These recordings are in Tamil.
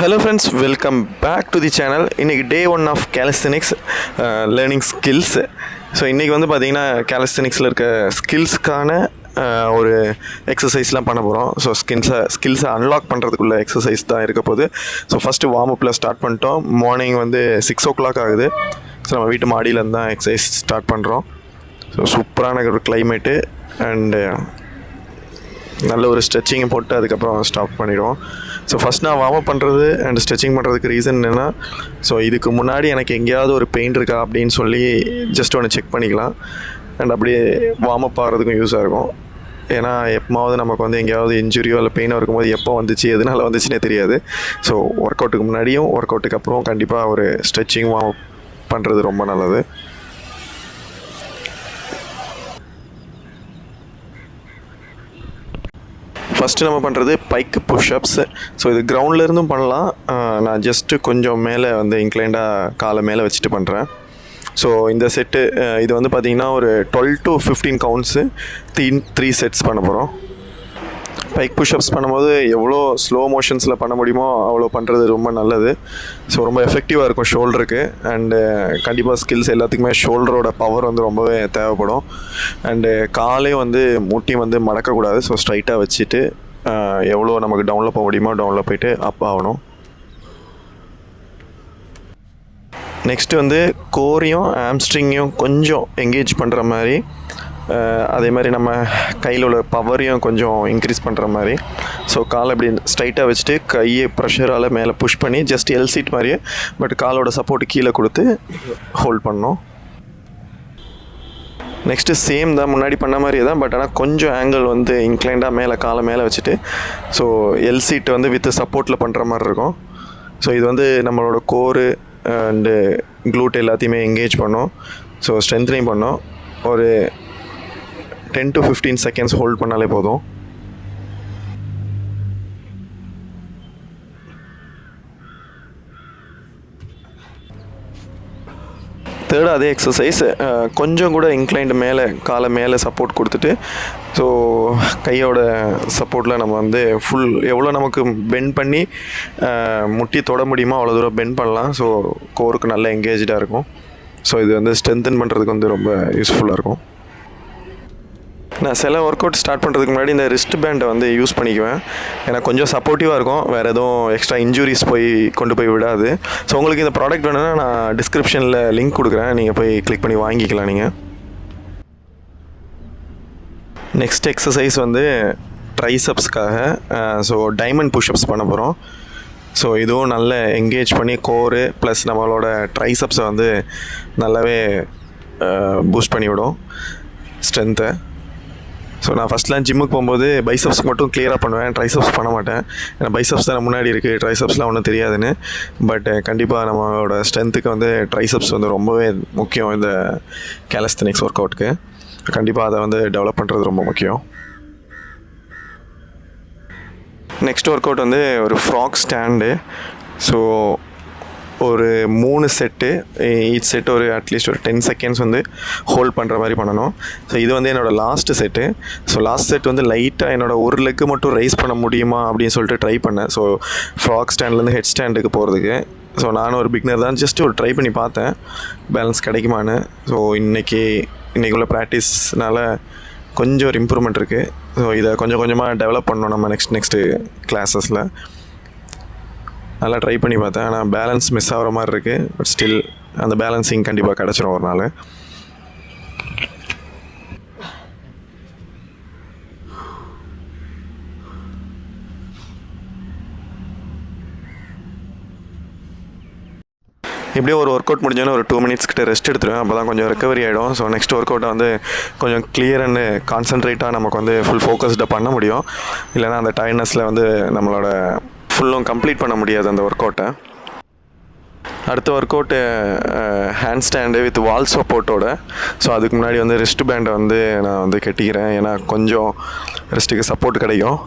Hello friends, welcome back to the channel. இன்றைக்கி டே 1 ஆஃப் கேலிஸ்தெனிக்ஸ் லேர்னிங் ஸ்கில்ஸ். ஸோ இன்றைக்கி வந்து பார்த்திங்கன்னா கேலிஸ்தெனிக்ஸில் இருக்க ஸ்கில்ஸ்க்கான ஒரு எக்ஸசைஸ்லாம் பண்ண போகிறோம். ஸோ ஸ்கில்ஸை அன்லாக் பண்ணுறதுக்குள்ள எக்ஸசைஸ் தான் இருக்க போகுது. ஸோ ஃபஸ்ட்டு வார்ம் அப்பில் ஸ்டார்ட் பண்ணிட்டோம். மார்னிங் வந்து 6 o'clock ஆகுது. ஸோ நம்ம வீட்டு மாடியிலேருந்து தான் எக்ஸசைஸ் ஸ்டார்ட் பண்ணுறோம். ஸோ சூப்பரான ஒரு கிளைமேட்டு அண்டு நல்ல ஒரு ஸ்ட்ரெச்சிங்கை போட்டு அதுக்கப்புறம் ஸ்டாப் பண்ணிவிடுவோம். ஸோ ஃபஸ்ட் நான் வார்ம் அப் பண்ணுறது அண்ட் ஸ்ட்ரெச்சிங் பண்ணுறதுக்கு ரீசன் என்னென்னா, ஸோ இதுக்கு முன்னாடி எனக்கு எங்கேயாவது ஒரு பெயின் இருக்கா அப்படின்னு சொல்லி ஜஸ்ட் ஒன்று செக் பண்ணிக்கலாம். அண்ட் அப்படியே வார்ம் அப் ஆகிறதுக்கும் யூஸாக இருக்கும். ஏன்னா எப்போவாவது நமக்கு வந்து எங்கேயாவது இன்ஜுரியோ இல்லை பெயினோ இருக்கும்போது எப்போ வந்துச்சு எதனால் வந்துச்சுன்னே தெரியாது. ஸோ ஒர்க் அவுட்டுக்கு முன்னாடியும் ஒர்க் அவுட்டுக்கு அப்புறம் கண்டிப்பாக ஒரு ஸ்ட்ரெச்சிங் வார்ம் அப் பண்ணுறது ரொம்ப நல்லது. ஃபஸ்ட்டு நம்ம பண்ணுறது பைக்கு புஷ்அப்ஸு. ஸோ இது கிரவுண்ட்லேருந்தும் பண்ணலாம். நான் ஜஸ்ட்டு கொஞ்சம் மேலே வந்து இன்க்ளைண்டாக காலை மேலே வச்சுட்டு பண்ணுறேன். ஸோ இந்த செட்டு இது வந்து பார்த்திங்கன்னா ஒரு 12 to 15 கவுண்ட்ஸு 3 செட்ஸ் பண்ண போகிறோம். பைக் புஷ்அப்ஸ் பண்ணும்போது எவ்வளோ ஸ்லோ மோஷன்ஸில் பண்ண முடியுமோ அவ்வளோ பண்ணுறது ரொம்ப நல்லது. ஸோ ரொம்ப எஃபெக்டிவாக இருக்கும் ஷோல்டருக்கு. அண்டு கண்டிப்பாக ஸ்கில்ஸ் எல்லாத்துக்குமே ஷோல்டரோட பவர் வந்து ரொம்பவே தேவைப்படும். அண்டு காலே வந்து முட்டி வந்து மடக்கக்கூடாது. ஸோ ஸ்ட்ரைட்டாக வச்சுட்டு எவ்வளோ நமக்கு டவுனில் போக முடியுமோ டவுனில் போயிட்டு அப் ஆகணும். நெக்ஸ்ட்டு வந்து கோரையும் ஆம்ஸ்ட்ரிங்கையும் கொஞ்சம் எங்கேஜ் பண்ணுற மாதிரி, அதே மாதிரி நம்ம கையில் உள்ள பவரையும் கொஞ்சம் இன்க்ரீஸ் பண்ணுற மாதிரி. ஸோ காலை இப்படி ஸ்ட்ரைட்டாக வச்சுட்டு கையை ப்ரெஷரால் மேலே புஷ் பண்ணி ஜஸ்ட் எல் சீட் மாதிரியே பட் காலோட சப்போர்ட் கீழே கொடுத்து ஹோல்ட் பண்ணோம். நெக்ஸ்ட்டு சேம் தான், முன்னாடி பண்ண மாதிரியே தான், பட் ஆனால் கொஞ்சம் ஆங்கிள் வந்து இன்க்ளைண்டாக மேலே காலை மேலே வச்சுட்டு ஸோ எல் சீட் வந்து வித் சப்போர்ட்டில் பண்ணுற மாதிரி இருக்கும். ஸோ இது வந்து நம்மளோட கோரு அண்டு க்ளூட் எல்லாத்தையுமே எங்கேஜ் பண்ணோம். ஸோ ஸ்ட்ரென்த்னிங் பண்ணோம். ஒரு 10 to 15 seconds ஹோல்ட் பண்ணாலே போதும். தேர்ட் அதே எக்ஸசைஸ், கொஞ்சம் கூட இன்க்ளைண்ட் மேலே காலை மேலே சப்போர்ட் கொடுத்துட்டு ஸோ கையோட சப்போர்ட்டில் நம்ம வந்து ஃபுல் எவ்வளோ நமக்கு பெண்ட் பண்ணி முட்டி தொட முடியுமோ அவ்வளோ தூரம் பெண்ட் பண்ணலாம். ஸோ கோருக்கு நல்லா எங்கேஜாக இருக்கும். ஸோ இது வந்து ஸ்ட்ரென்தன் பண்ணுறதுக்கு வந்து ரொம்ப யூஸ்ஃபுல்லாக இருக்கும். நான் சில ஒர்க் அவுட் ஸ்டார்ட் பண்ணுறதுக்கு முன்னாடி இந்த ரிஸ்ட் பேண்டை வந்து யூஸ் பண்ணிக்குவேன். ஏன்னா கொஞ்சம் சப்போர்ட்டிவாக இருக்கும், வேறு எதுவும் எக்ஸ்ட்ரா இன்ஜுரிஸ் கொண்டு போய் விடாது. ஸோ உங்களுக்கு இந்த ப்ராடக்ட் வேணும்னா நான் டிஸ்கிரிப்ஷனில் லிங்க் கொடுக்குறேன், நீங்கள் போய் கிளிக் பண்ணி வாங்கிக்கலாம் நீங்கள். நெக்ஸ்ட் எக்ஸசைஸ் வந்து ட்ரைசப்ஸ்க்காக. ஸோ டைமண்ட் புஷ்அப்ஸ் பண்ண போகிறோம். ஸோ இதுவும் நல்ல என்கேஜ் பண்ணி கோரு ப்ளஸ் நம்மளோட ட்ரைசப்ஸை வந்து நல்லாவே பூஸ்ட் பண்ணிவிடும் ஸ்ட்ரென்த்தை. ஸோ நான் ஃபஸ்ட்லாம் ஜிம்முக்கு போகும்போது பைசப்ஸ் மட்டும் கிளியராக பண்ணுவேன், ட்ரைசப்ஸ் பண்ண மாட்டேன். ஏன்னா பைசப்ஸ் தான் முன்னாடி இருக்குது, ட்ரைசப்ஸ்லாம் ஒன்றும் தெரியாதுன்னு. பட் கண்டிப்பாக நம்மளோட ஸ்ட்ரென்த்துக்கு வந்து ட்ரைசப்ஸ் வந்து ரொம்பவே முக்கியம். இந்த கேலிஸ்தெனிக்ஸ் ஒர்க் அவுட்டுக்கு கண்டிப்பாக அதை வந்து டெவலப் பண்ணுறது ரொம்ப முக்கியம். நெக்ஸ்ட் ஒர்க் அவுட் வந்து ஒரு ஃப்ராக் ஸ்டாண்டு. ஸோ ஒரு 3 செட்டு, ஈச் செட் ஒரு அட்லீஸ்ட் ஒரு 10 seconds வந்து ஹோல்ட் பண்ணுற மாதிரி பண்ணணும். ஸோ இது வந்து என்னோடய last set. So last set வந்து லைட்டாக என்னோடய ஒரு லெக்கு மட்டும் ரைஸ் பண்ண முடியுமா அப்படின்னு சொல்லிட்டு ட்ரை பண்ணேன். ஸோ ஃப்ராக் ஸ்டாண்ட்லேருந்து ஹெட் ஸ்டாண்டுக்கு போகிறதுக்கு. ஸோ நானும் ஒரு பிகினர் தான், ஜஸ்ட்டு ஒரு ட்ரை பண்ணி பார்த்தேன் பேலன்ஸ் கிடைக்குமான்னு. ஸோ இன்றைக்கி உள்ள ப்ராக்டிஸ்னால் கொஞ்சம் ஒரு இம்ப்ரூவ்மெண்ட் இருக்குது. ஸோ இதை கொஞ்சம் கொஞ்சமாக டெவலப் பண்ணணும் நம்ம நெக்ஸ்ட்டு கிளாஸஸில். நல்லா ட்ரை பண்ணி பார்த்தேன், ஆனால் பேலன்ஸ் மிஸ் ஆகிற மாதிரி இருக்குது. பட் ஸ்டில் அந்த பேலன்ஸிங் கண்டிப்பாக கிடச்சிரும் ஒரு நாள். இப்படியே ஒரு ஒர்க் அவுட் முடிஞ்சோன்னே ஒரு 2 minutes கிட்ட ரெஸ்ட் எடுத்துருவேன். அப்போ தான் கொஞ்சம் ரெக்கவரி ஆகிடும். ஸோ நெக்ஸ்ட் ஒர்க் அவுட்டை வந்து கொஞ்சம் கிளியர் அண்டு கான்சன்ட்ரேட்டாக நமக்கு வந்து ஃபுல் ஃபோக்கஸ்டாக பண்ண முடியும். இல்லைனா அந்த டயர்ட்னஸில் வந்து நம்மளோட ஃபுல்லும் கம்ப்ளீட் பண்ண முடியாது அந்த ஒர்க் அவுட்டை. அடுத்த workout handstand with wall சப்போர்ட்டோட. ஸோ அதுக்கு முன்னாடி வந்து ரிஸ்ட் பேண்டை வந்து நான் வந்து கட்டிக்கிறேன், ஏன்னா கொஞ்சம் ரிஸ்ட்டுக்கு சப்போர்ட் கிடைக்கும்.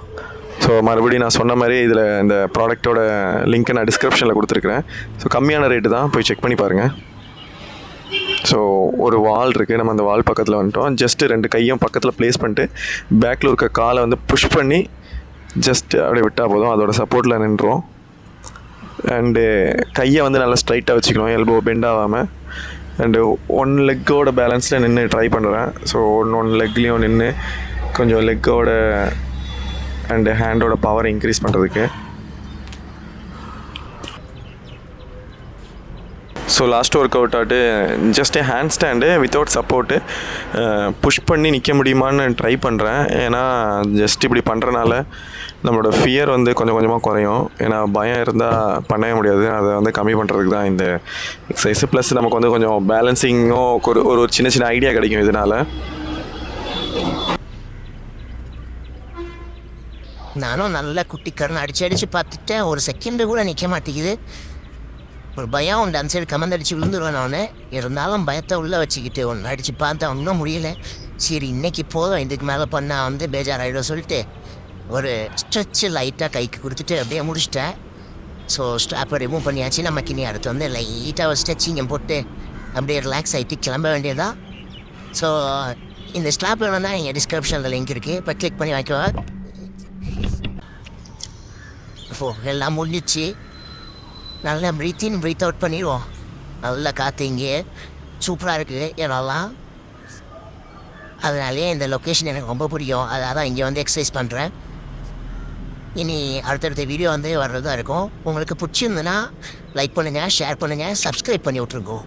ஸோ மறுபடியும் நான் சொன்ன மாதிரி இதில் இந்த ப்ராடக்ட்டோட லிங்க்கை நான் டிஸ்கிரிப்ஷனில் கொடுத்துருக்குறேன். ஸோ கம்மியான ரேட்டு தான், போய் செக் பண்ணி பாருங்கள். ஸோ ஒரு வால் இருக்குது, நம்ம அந்த வால் பக்கத்தில் வந்துட்டோம். ஜஸ்ட்டு 2 கையும் பக்கத்தில் ப்ளேஸ் பண்ணிட்டு பேக்கில் இருக்க காலை வந்து புஷ் பண்ணி ஜஸ்ட் அப்படியே விட்டால் போதும், அதோட சப்போர்ட்டில் நின்றோம். அண்டு கையை வந்து நல்லா ஸ்ட்ரைட்டாக வச்சுக்கணும், எல்போ பெண்ட் ஆகாமல். அண்டு ஒன் லெக்கோட பேலன்ஸில் நின்று ட்ரை பண்ணுறேன். ஸோ ஒன் லெக்லேயும் நின்று கொஞ்சம் லெக்கோட அண்டு ஹேண்டோட பவர் இன்க்ரீஸ் பண்ணுறதுக்கு. ஸோ லாஸ்ட் ஒர்க் அவுட் ஆகிட்டு just hand stand without support push பண்ணி நிற்க முடியுமான்னு ட்ரை பண்ணுறேன். ஏன்னா ஜஸ்ட் இப்படி பண்ணுறனால நம்மளோட ஃபியர் வந்து கொஞ்சம் கொஞ்சமாக குறையும். ஏன்னா பயம் இருந்தால் பண்ணவே முடியாது. அதை வந்து கம்மி பண்ணுறதுக்கு தான் இந்த எக்ஸசைஸ். ப்ளஸ் நமக்கு வந்து கொஞ்சம் பேலன்சிங்கும் ஒரு சின்ன சின்ன ஐடியா கிடைக்கும் இதனால். நானும் நல்லா குட்டிக்காரன் அடித்து பார்த்துட்டேன். ஒரு செகண்டு கூட நிற்க மாட்டேங்குது. ஒரு பயம் உண்டு, அந்த சைடு கமந்தடிச்சு விழுந்துருவேன் நான். இருந்தாலும் பயத்தை உள்ளே வச்சுக்கிட்டு ஒன்று அடித்து பார்த்தா ஒன்றும் முடியல. சரி இன்றைக்கி போதும், இதுக்கு மேலே பண்ணால் வந்து பேஜாராகிடும் சொல்லிட்டு ஒரு ஸ்ட்ரெச்சு லைட்டாக கைக்கு கொடுத்துட்டு அப்படியே முடிச்சிட்டேன். ஸோ ஸ்ட்ராப்பை ரிமூவ் பண்ணியாச்சு. நமக்கு இனி அடுத்து வந்து லைட்டாக ஒரு ஸ்ட்ரெச்சிங்கை போட்டு அப்படியே ரிலாக்ஸ் ஆகிட்டு கிளம்ப வேண்டியதான். ஸோ இந்த ஸ்ட்ராப் வேணும்னா இங்கே டிஸ்கிரிப்ஷனில் லிங்க் இருக்குது, இப்போ கிளிக் பண்ணி வாங்கிக்கோ. எல்லாம் முடிஞ்சிச்சு. நல்லா ப்ரீத் இன் ப்ரீத் அவுட் பண்ணிடுவோம். நல்லா காற்று இங்கே சூப்பராக இருக்குது என்னெல்லாம். அதனாலே இந்த லொக்கேஷன் எனக்கு ரொம்ப பிடிக்கும். அதான் இங்கே வந்து எக்ஸசைஸ் பண்ணுறேன். இனி அடுத்தடுத்த வீடியோ வந்து வர்றதா இருக்கும். உங்களுக்கு பிடிச்சிருந்துன்னா லைக் பண்ணுங்கள், ஷேர் பண்ணுங்கள், சப்ஸ்கிரைப் பண்ணி விட்ருக்கோம்.